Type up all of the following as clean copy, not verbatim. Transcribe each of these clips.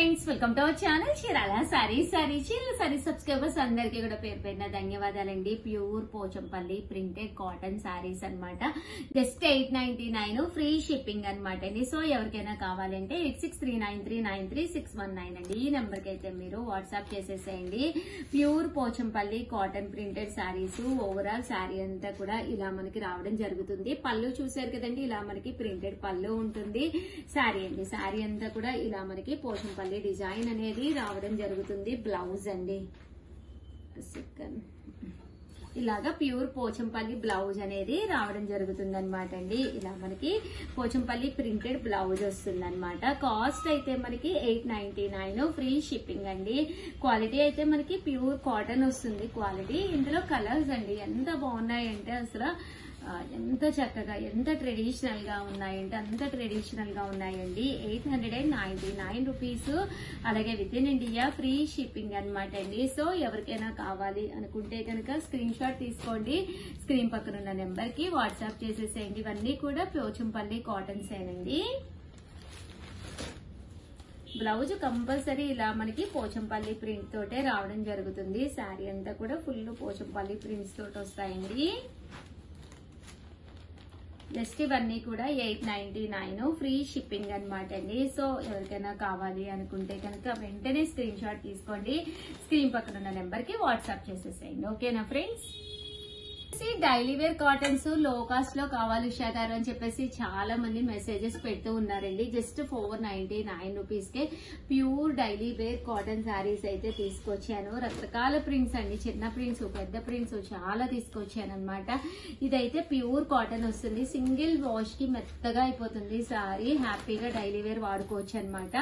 Friends, welcome to our channel Chirala sari subscribers అందరికీ కూడా పేరు పేరున ధన్యవాదాలండి. Pure Pochampally printed cotton saris అన్నమాట. జస్ట్ 899 ఫ్రీ షిప్పింగ్ అన్నమాట అండి. సో ఎవరికైనా కావాలంటే 8639393619 అండి. ఈ నెంబర్ కి అయితే మీరు వాట్సాప్ చేసేసేయండి. Pure Pochampally cotton printed saris overall sari అంతా కూడా ఇలా మనకి రావడం జరుగుతుంది. పళ్ళు చూసారు కదండి, ఇలా మనకి ప్రింటెడ్ పళ్ళు ఉంటుంది. సారీ అండి, సారీ అంతా కూడా ఇలా మనకి పోచంపల్లి డిజైన్ అనేది రావడం జరుగుతుంది. బ్లౌజ్ అండి, ఇలాగా ప్యూర్ పోచంపల్లి బ్లౌజ్ అనేది రావడం జరుగుతుంది అనమాట అండి. ఇలా మనకి పోచంపల్లి ప్రింటెడ్ బ్లౌజ్ వస్తుంది అనమాట. కాస్ట్ అయితే మనకి 899 ఫ్రీ షిప్పింగ్ అండి. క్వాలిటీ అయితే మనకి ప్యూర్ కాటన్ వస్తుంది క్వాలిటీ. ఇందులో కలర్స్ అండి ఎంత బాగున్నాయంటే అసలు ఎంత చక్కగా, ఎంత ట్రెడిషనల్ గా ఉన్నాయంటే అంత ట్రెడిషనల్ గా ఉన్నాయండి. 899 రూపీస్. అలాగే with in India free shipping అనమాట అండి. సో ఎవరికైనా కావాలి అనుకుంటే కనుక స్క్రీన్ షాట్ తీసుకోండి. స్క్రీన్ పక్కన ఉన్న నెంబర్ కి వాట్సాప్ చేసేసేయండి. ఇవన్నీ కూడా పోచంపల్లి కాటన్స్ ఏనండి. బ్లౌజ్ కంపల్సరీ ఇలా మనకి పోచంపల్లి ప్రింట్ తోటే రావడం జరుగుతుంది. శారీ అంతా కూడా ఫుల్ పోచంపల్లి ప్రింట్స్ తోటి వస్తాయండి. జస్ట్ ఇవన్నీ కూడా 899 ఫ్రీ షిప్పింగ్ అనమాట అండి. సో ఎవరికైనా కావాలి అనుకుంటే కనుక వెంటనే స్క్రీన్ షాట్ తీసుకోండి. స్క్రీన్ పక్కన ఉన్న నెంబర్ కి వాట్సాప్ చేసేసేయండి. ఓకేనా ఫ్రెండ్స్? డైలీ వేర్ కాటన్స్ లో కాస్ట్ లో కావాలి ఉషా గారు అని చెప్పేసి చాలా మంది మెసేజెస్ పెడుతూ ఉన్నారండి. జస్ట్ 499 రూపీస్ కే pure daily wear cotton sarees అయితే తీసుకొచ్చాను. రకరకాల ప్రింట్స్ అండి, చిన్న ప్రింట్స్, పెద్ద ప్రింట్స్ చాలా తీసుకొచ్చాను అనమాట. ఇదైతే ప్యూర్ కాటన్ వస్తుంది. సింగిల్ వాష్ కి మెత్తగా అయిపోతుంది సారీ. హ్యాపీగా డైలీ వేర్ వాడుకోవచ్చు అనమాట.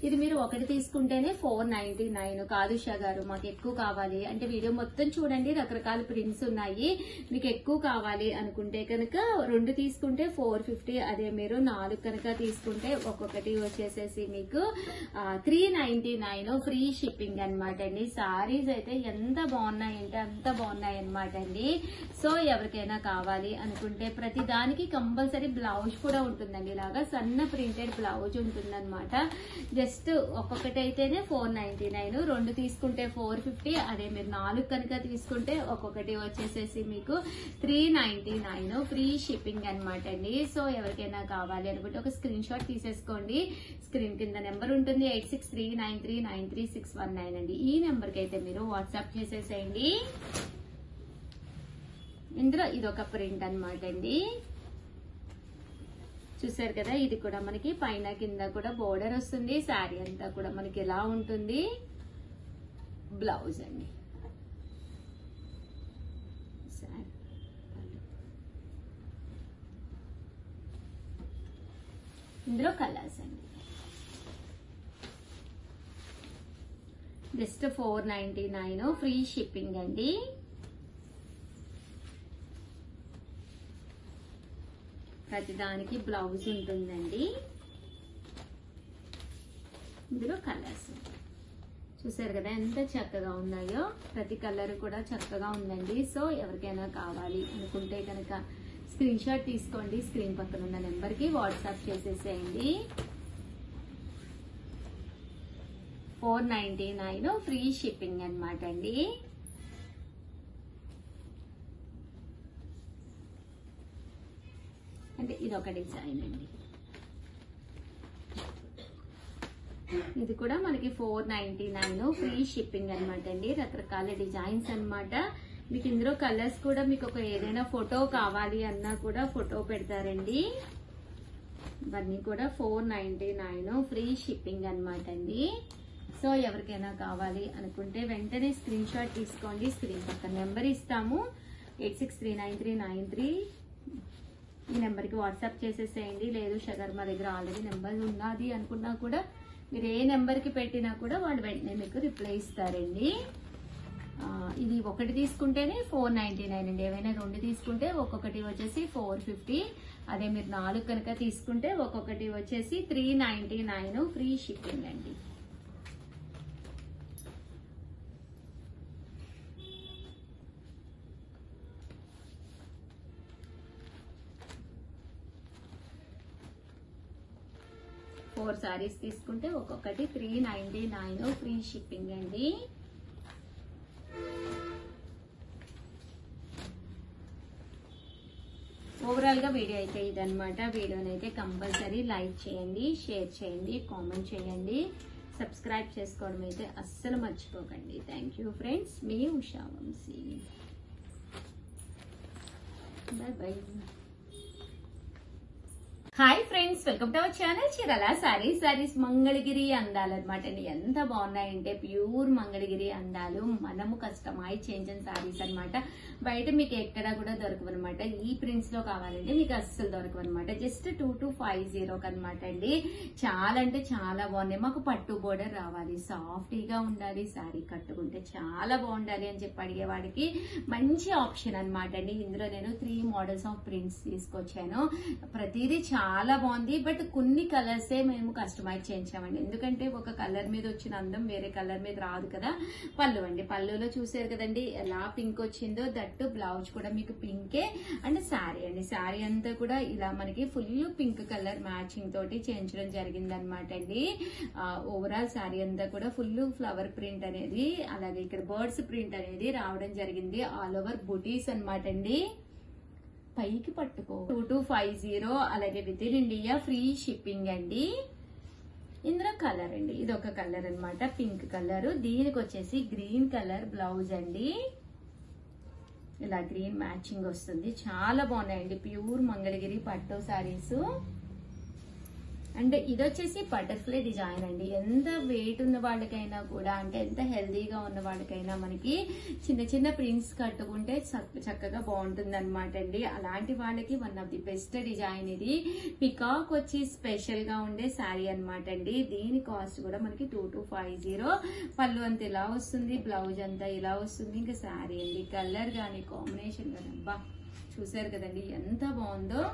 ఇది మీరు ఒకటి తీసుకుంటేనే 499 కాదు ఉషా గారు, మాకు ఎక్కువ కావాలి అంటే వీడియో మొత్తం చూడండి. రకరకాల ప్రింట్స్ ఉన్నాయి. మీకు ఎక్కువ కావాలి అనుకుంటే కనుక 2 తీసుకుంటే 450. అదే మీరు 4 కనుక తీసుకుంటే ఒక్కొక్కటి వచ్చేసేసి మీకు 399 ఫ్రీ షిప్పింగ్ అనమాట అండి. సారీస్ అయితే ఎంత బాగున్నాయంటే అంత బాగున్నాయి అనమాట అండి. సో ఎవరికైనా కావాలి అనుకుంటే ప్రతి దానికి కంపల్సరీ బ్లౌజ్ కూడా ఉంటుందండి. ఇలాగా సన్న ప్రింటెడ్ బ్లౌజ్ ఉంటుందన్నమాట. జస్ట్ ఒక్కొక్కటి అయితేనే 499, 2 తీసుకుంటే 450. అదే మీరు 4 కనుక తీసుకుంటే ఒక్కొక్కటి వచ్చేసేసి మీకు 399 ఫ్రీ షిప్పింగ్ అనమాట అండి. సో ఎవరికైనా కావాలి అనుకుంటే ఒక స్క్రీన్ షాట్ తీసేసుకోండి. స్క్రీన్ కింద నెంబర్ ఉంటుంది 8639393619 అండి. ఈ నెంబర్ కి అయితే మీరు వాట్సాప్ చేసేసేయండి. ఇందులో ఇదొక ప్రింట్ అనమాట అండి. చూసారు కదా, ఇది కూడా మనకి పైన కింద కూడా బోర్డర్ వస్తుంది. శారీ అంతా కూడా మనకి ఎలా ఉంటుంది. బ్లౌజ్ అండి, ఇందులో కలర్స్ అండి. జస్ట్ 499 ఫ్రీ షిప్పింగ్ అండి. ప్రతిదానికి బ్లౌజ్ ఉంటుందండి. ఇందులో కలర్స్ చూసారు కదా ఎంత చక్కగా ఉన్నాయో. ప్రతి కలర్ కూడా చక్కగా ఉందండి. సో ఎవరికైనా కావాలి అనుకుంటే కనుక స్క్రీన్ షాట్ తీసుకోండి. స్క్రీన్ పక్కన ఉన్న నెంబర్ కి వాట్సాప్ చేసేసేయండి. 499 ఫ్రీ షిప్పింగ్ అనమాట అండి. అంటే ఇదొక డిజైన్ అండి. ఇది కూడా మనకి 499 ఫ్రీ షిప్పింగ్ అనమాట అండి. రకరకాల డిజైన్స్ అనమాట. మీకు ఇందులో కలర్స్ కూడా మీకు ఒక ఏదైనా ఫోటో కావాలి అన్నా కూడా ఫోటో పెడతారండి. ఇవన్నీ కూడా 499 ఫ్రీ షిప్పింగ్ అనమాట అండి. సో ఎవరికైనా కావాలి అనుకుంటే వెంటనే స్క్రీన్ షాట్ తీసుకోండి. స్క్రీన్ పక్కన నెంబర్ ఇస్తాము 86393936. ఈ నెంబర్ కి వాట్సాప్ చేసేసేయండి. లేదు షగర్ మా దగ్గర ఆల్రెడీ నెంబర్ ఉన్నది అనుకున్నా కూడా మీరు ఏ నెంబర్ కి పెట్టినా కూడా వాళ్ళు వెంటనే మీకు రిప్లై ఇస్తారండి. ఇది ఒకటి తీసుకుంటేనే 499 అండి. ఏవైనా 2 తీసుకుంటే ఒక్కొక్కటి వచ్చేసి 450. అదే మీరు 4 కనుక తీసుకుంటే ఒక్కొక్కటి వచ్చేసి 399 ఫ్రీ షిప్పింగ్ అండి. 4 సారీస్ తీసుకుంటే ఒక్కొక్కటి 399 ఫ్రీ షిప్పింగ్ అండి. ఓవరాల్ గా వీడియో అయితే ఇదనమాట. వీడియోని అయితే కంపల్సరీ లైక్ చేయండి, షేర్ చేయండి, కామెంట్ చేయండి, సబ్స్క్రైబ్ చేసుకోవడం అయితే అస్సలు మర్చిపోకండి. థ్యాంక్ యూ ఫ్రెండ్స్, మీ Usha Vamsi. Bye bye. Hi friends, welcome to our channel Chirala saris Mangalagiri అందాలు అనమాట అండి. ఎంత బాగున్నాయంటే ప్యూర్ మంగళగిరి అందాలు, మనము కస్టమైజ్ చేంజ్ సారీస్ అనమాట. బయట మీకు ఎక్కడా కూడా దొరకవన్నమాట. ఈ ప్రింట్స్ లో కావాలంటే మీకు అస్సలు దొరకవన్నమాట. జస్ట్ 2250 అనమాట అండి. చాలా అంటే చాలా బాగున్నాయి. మాకు పట్టు బోర్డర్ రావాలి, సాఫ్టీగా ఉండాలి, సారీ కట్టుకుంటే చాలా బాగుండాలి అని చెప్పి అడిగే వాడికి మంచి ఆప్షన్ అనమాట అండి. ఇందులో నేను 3 మోడల్స్ ఆఫ్ ప్రింట్స్ తీసుకొచ్చాను. ప్రతిదీ చాలా బాగుంది. బట్ కొన్ని కలర్సే మేము కస్టమైజ్ చేయించామండి. ఎందుకంటే ఒక కలర్ మీద వచ్చిన అందం వేరే కలర్ మీద రాదు కదా. పళ్ళు అండి, పళ్ళులో చూసారు కదండి ఎలా పింక్ వచ్చిందో. దట్టు బ్లౌజ్ కూడా మీకు పింకే. అండ్ శారీ అండి, శారీ అంతా కూడా ఇలా మనకి ఫుల్ పింక్ కలర్ మ్యాచింగ్ తోటి చేయించడం జరిగింది అనమాట అండి. ఓవరాల్ శారీ అంతా కూడా ఫుల్ ఫ్లవర్ ప్రింట్ అనేది, అలాగే ఇక్కడ బర్డ్స్ ప్రింట్ అనేది రావడం జరిగింది. ఆల్ ఓవర్ బుటీస్ అనమాట అండి. పైకి పట్టుకో 2250, అలాగే with in India free shipping అండి. ఇందులో కలర్ అండి, ఇది ఒక కలర్ అనమాట, పింక్ కలర్. దీనికి వచ్చేసి గ్రీన్ కలర్ బ్లౌజ్ అండి. ఇలా గ్రీన్ మ్యాచింగ్ వస్తుంది. చాలా బాగున్నాయండి, ప్యూర్ మంగళగిరి పట్టు సారీస్. అండ్ ఇది వచ్చేసి బటర్ఫ్లై డిజైన్ అండి. ఎంత వెయిట్ ఉన్న వాళ్ళకైనా కూడా, అంటే ఎంత హెల్దీగా ఉన్న వాళ్ళకైనా మనకి చిన్న చిన్న ప్రింట్స్ కట్టుకుంటే చక్కగా బాగుంటుంది అనమాట అండి. అలాంటి వాళ్ళకి one of the best design ఇది. పికాక్ వచ్చి స్పెషల్ గా ఉండే శారీ అనమాట అండి. దీని కాస్ట్ కూడా మనకి 2250. పళ్ళు అంతా ఇలా వస్తుంది, బ్లౌజ్ అంతా ఇలా వస్తుంది. ఇంకా శారీ అండి, కలర్ గానీ కాంబినేషన్ గానీ అబ్బా చూసారు కదండి ఎంత బాగుందో.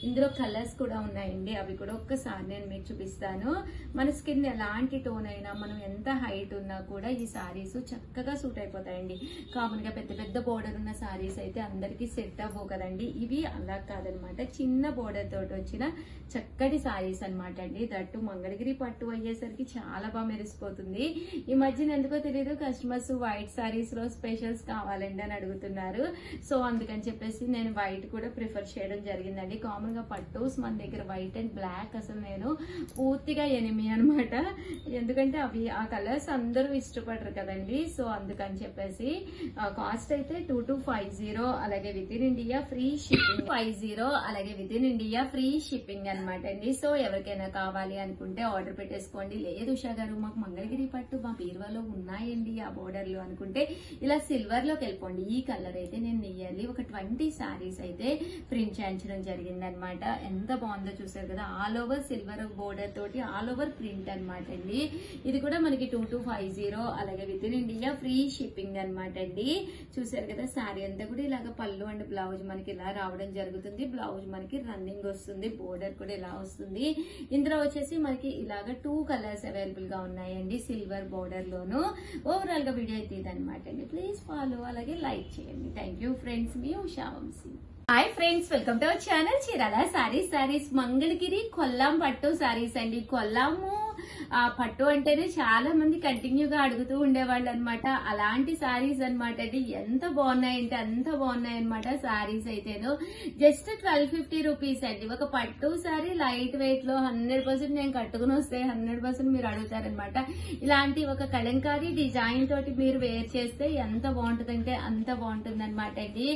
ఇందులో కలర్స్ కూడా ఉన్నాయండి, అవి కూడా ఒక్కసారి నేను మీకు చూపిస్తాను. మన స్కిన్ ఎలాంటి టోన్ అయినా, మనం ఎంత హైట్ ఉన్నా కూడా ఈ సారీస్ చక్కగా సూట్ అయిపోతాయండి. కామన్ గా పెద్ద పెద్ద బోర్డర్ ఉన్న సారీస్ అయితే అందరికి సెట్ అవ్వవు కదండి. ఇవి అలా కాదనమాట, చిన్న బోర్డర్ తోటి వచ్చిన చక్కటి సారీస్ అనమాట అండి. దట్టు మంగళగిరి పట్టు అయ్యేసరికి చాలా బాగా మెరిసిపోతుంది. ఈ మధ్యన ఎందుకో తెలియదు కస్టమర్స్ వైట్ సారీస్ లో స్పెషల్స్ కావాలండి అని అడుగుతున్నారు. సో అందుకని చెప్పేసి నేను వైట్ కూడా ప్రిఫర్ చేయడం జరిగిందండి. కామన్ గా పట్టూస్ మన దగ్గర వైట్ అండ్ బ్లాక్ అసలు నేను పూర్తిగా ఎనిమి అనమాట. ఎందుకంటే అవి ఆ కలర్స్ అందరూ ఇష్టపడరు కదండి. సో అందుకని చెప్పేసి కాస్ట్ అయితే 2250, అలాగే with in India free shipping 50, అలాగే with in India free shipping అనమాట అండి. సో ఎవరికైనా కావాలి అనుకుంటే ఆర్డర్ పెట్టేసుకోండి. లేదు ఉషా గారు మాకు మంగళగిరి పట్టు మా బీరువాలో ఉన్నాయండి ఆ బోర్డర్ లో అనుకుంటే ఇలా సిల్వర్ లోకి వెళ్ళిపోండి. ఈ కలర్ అయితే నేను నియర్లీ ఒక 20 సారీస్ అయితే ప్రింట్ చేయించడం జరిగింది అనమాట. ఎంత బాగుందో చూసారు కదా. ఆల్ ఓవర్ సిల్వర్ బోర్డర్ తోటి ఆల్ ఓవర్ ప్రింట్ అనమాట అండి. ఇది కూడా మనకి 2250, అలాగే with in India free shipping అనమాట అండి. చూసారు కదా శారీ అంతా కూడా ఇలాగ పళ్ళు అండ్ బ్లౌజ్ మనకి ఇలా రావడం జరుగుతుంది. బ్లౌజ్ మనకి రన్నింగ్ వస్తుంది, బోర్డర్ కూడా ఇలా వస్తుంది. ఇందులో వచ్చేసి మనకి ఇలాగ 2 కలర్స్ అవైలబుల్ గా ఉన్నాయండి, సిల్వర్ బోర్డర్ లోను. ఓవరాల్ గా వీడియో అయితే ఇదనమాట అండి. ప్లీజ్ ఫాలో, అలాగే లైక్ చేయండి. థ్యాంక్ యూ ఫ్రెండ్స్, మీ Usha Vamsi. Hi friends, welcome to our channel Chirala saris Mangalagiri Kollam పట్టు సారీస్ అండి. కొల్లాము పట్టు అంటేనే చాలా మంది కంటిన్యూగా అడుగుతూ ఉండేవాళ్ళు అనమాట. అలాంటి సారీస్ అనమాట అండి. ఎంత బాగున్నాయంటే అంత బాగున్నాయి అనమాట సారీస్ అయితేను. జస్ట్ 1250 రూపీస్ అండి. ఒక పట్టు సారీ లైట్ వెయిట్ లో 100% నేను కట్టుకుని వస్తే 100% మీరు అడుగుతారనమాట. ఇలాంటి ఒక కలంకారీ డిజైన్ తోటి మీరు వేర్ చేస్తే ఎంత బాగుంటుందంటే అంత బాగుంటుంది అనమాట అండి.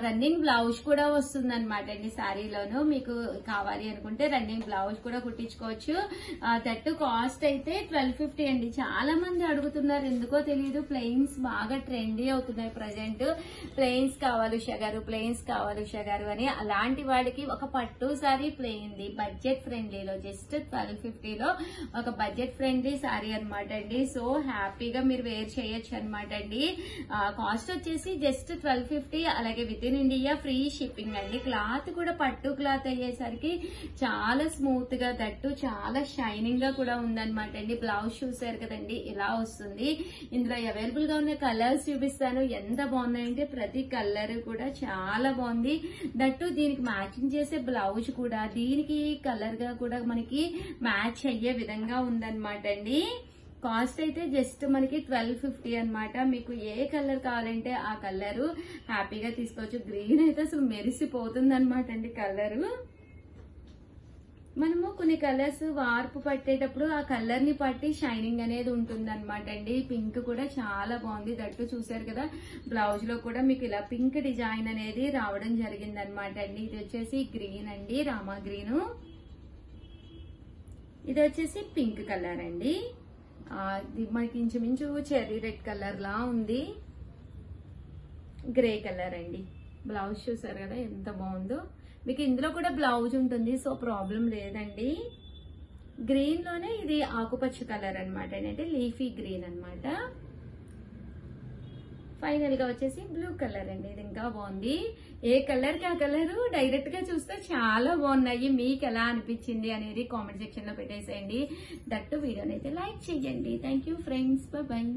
రన్నింగ్ బ్లౌజ్ కూడా వస్తుంది అనమాట అండి. శారీలోను మీకు కావాలి అనుకుంటే రన్నింగ్ బ్లౌజ్ కూడా కుట్టించుకోవచ్చు. దట్టు కాస్ట్ అయితే 1250 అండి. చాలా మంది అడుగుతున్నారు, ఎందుకో తెలియదు. ప్లెయిన్స్ బాగా ట్రెండీ అవుతున్నాయి ప్రజెంట్. ప్లెయిన్స్ కావాలి ఉషా గారు, ప్లెయిన్స్ కావాలి ఉషా గారు అని. అలాంటి వాడికి ఒక పట్టు సారీ ప్లెయిన్ ది బడ్జెట్ ఫ్రెండ్లీలో జస్ట్ 1250లో ఒక బడ్జెట్ ఫ్రెండ్లీ సారీ అనమాట అండి. సో హ్యాపీగా మీరు వేర్ చేయొచ్చు అనమాట అండి. కాస్ట్ వచ్చేసి జస్ట్ 1250, అలాగే with in India free shipping అండి. క్లాత్ కూడా పట్టు క్లాత్ అయ్యేసరికి చాలా స్మూత్ గా, దట్టు చాలా షైనింగ్ గా కూడా కూడా ఉందన్నమాట అండి. బ్లౌజ్ చూసారు కదండి, ఇలా వస్తుంది. ఇందులో అవైలబుల్ గా ఉన్న కలర్స్ చూపిస్తాను. ఎంత బాగున్నాయంటే ప్రతి కలర్ కూడా చాలా బాగుంది. దట్టు దీనికి మ్యాచింగ్ చేసే బ్లౌజ్ కూడా దీనికి కలర్ గా కూడా మనకి మ్యాచ్ అయ్యే విధంగా ఉందన్నమాట అండి. కాస్ట్ అయితే జస్ట్ మనకి 1250 అన్నమాట. మీకు ఏ కలర్ కావాలంటే ఆ కలర్ హ్యాపీగా తీసుకోవచ్చు. గ్రీన్ అయితే అసలు మెరిసిపోతుంది అనమాట అండి కలర్. మనము కొన్ని కలర్స్ వార్పు పట్టేటప్పుడు ఆ కలర్ ని పట్టి షైనింగ్ అనేది ఉంటుంది అనమాట అండి. పింక్ కూడా చాలా బాగుంది. దట్టు చూసారు కదా, బ్లౌజ్ లో కూడా మీకు ఇలా పింక్ డిజైన్ అనేది రావడం జరిగింది అనమాట అండి. ఇది వచ్చేసి గ్రీన్ అండి, రామా గ్రీన్. ఇది వచ్చేసి పింక్ కలర్ అండి. ఇది మనకి ఇంచుమించు చెర్రీ రెడ్ కలర్ లా ఉంది. గ్రే కలర్ అండి. బ్లౌజ్ చూసారు కదా ఎంత బాగుందో. మీకు ఇందులో కూడా బ్లౌజ్ ఉంటుంది, సో ప్రాబ్లం లేదండి. గ్రీన్ లోనే ఇది ఆకుపచ్చ కలర్ అనమాట, అంటే లీఫీ గ్రీన్ అన్నమాట. ఫైనల్ గా వచ్చేసి బ్లూ కలర్ అండి. ఇది ఇంకా బాగుంది. ఏ కలర్ కి ఆ కలర్ డైరెక్ట్ గా చూస్తే చాలా బాగున్నాయి. మీకు ఎలా అనిపించింది అనేది కామెంట్ సెక్షన్ లో పెట్టేసేయండి. దట్టు వీడియోని అయితే లైక్ చేయండి. Thank you friends, bye.